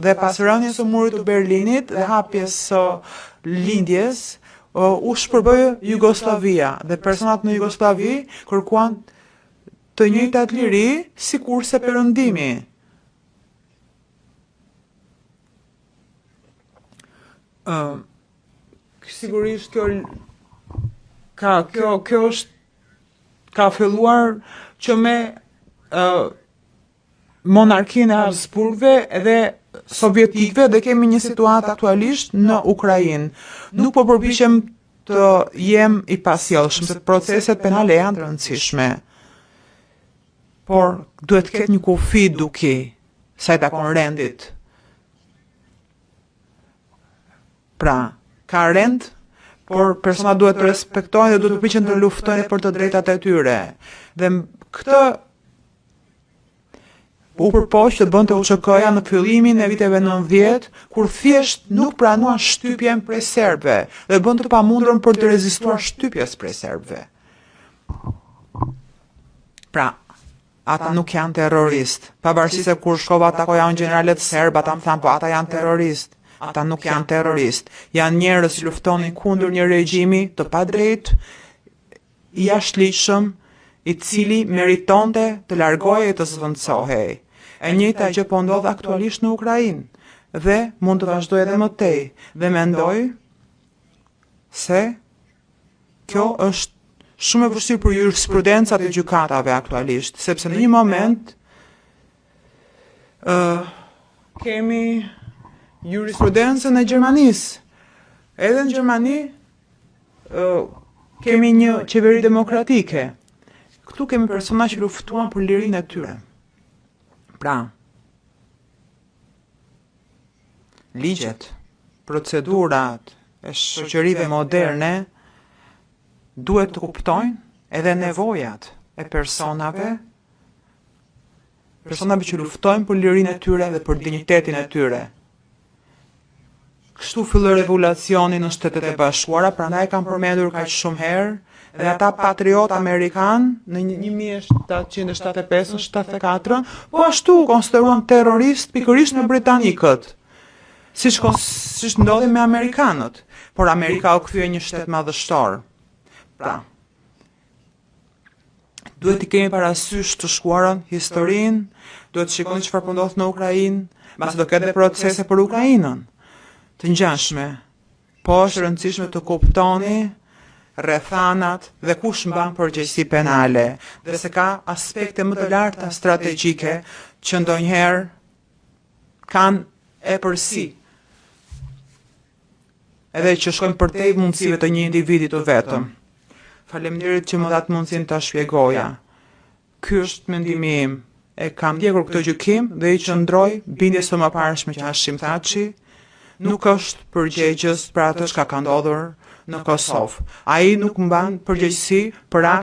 Dhe pas rënies së murit të Berlinit dhe hapjes së lindjes, u shpërbëj Jugosllavia dhe personat në Jugosllavi kërkuan të njëjtat liri sikurse perëndimi. Sigurisht kjo është ka filluar që me monarkinë e Habsburgëve dhe sovjetikëve dhe kemi një situatë aktualisht në Ukrainë. Nuk po përpiqem të jem i pasjellshëm se proceset penale janë të rëndësishme. Por duhet të ketë një kufi duki sa i takon rendit. Pra, ka rend, por persona duhet të respektojnë dhe duhet të përpiqen të luftojnë për të drejtat e tyre. Dhe këtë u përpoq të bënte UÇK-ja në fillimin e viteve 90, kur thjesht nuk pranuan shtypjen prej serbëve dhe bënte të pamundurën për të rezistuar shtypjes prej serbëve. Pra, ata nuk janë terroristë. Pavarësisht se kur shkova takoja unë generalet serb, ata më thanë, po ata janë terroristë. Ata nuk janë terroristë. Janë njerëz që luftonin kundër një regjimi të padrejtë, i jashtëligjshëm, i cili meritonte të largohej e të zvendësohej. E njëjta gjë po ndodh aktualisht në Ukrainë dhe mund të vazhdojë edhe më tej. Dhe mendoj se kjo është shumë e vështirë për jurisprudencat e gjykatave aktualisht, sepse në një moment kemi jurisprudencën e Gjermanisë. Edhe në Gjermani kemi një qeveri demokratike. Këtu kemi persona që luftuan për lirinë e tyre. Pra, ligjet, procedurat e shoqërive moderne duhet të kuptojnë edhe nevojat e personave që luftojnë për lirinë e tyre dhe për dinjitetin e tyre. Kështu filloi revolucioni në Shtetet e Bashkuara, prandaj kam përmendur kaq shumë herë, dhe ata patriot amerikan në 1775-74, po ashtu konsideruan terrorist pikërisht në britanikët, siç ndodhi me amerikanët, por Amerika u kthye një shtet madhështor. Pra, duhet të kemi parasysh të shkuarën, historinë, duhet të shikoni çfarë po ndodh në Ukrainë, mbasi do ketë procese për Ukrainën të ngjashme. Po është rëndësishme të kuptoni rrethanat dhe kush mban përgjegjësi penale, dhe se ka aspekte më të larta strategjike që ndonjëherë kanë epërsi, edhe që shkojnë përtej mundësive të një individi të vetëm. Faleminderit që më dhat mundësinë ta shpjegoja. Ky është mendimi im. E kam ndjekur këtë gjykim dhe i qëndroj bindjes së mëparshme që Hashim Thaçi nuk është përgjegjës për atë që ka ndodhur në Kosovë. Ai nuk mban përgjegjësi për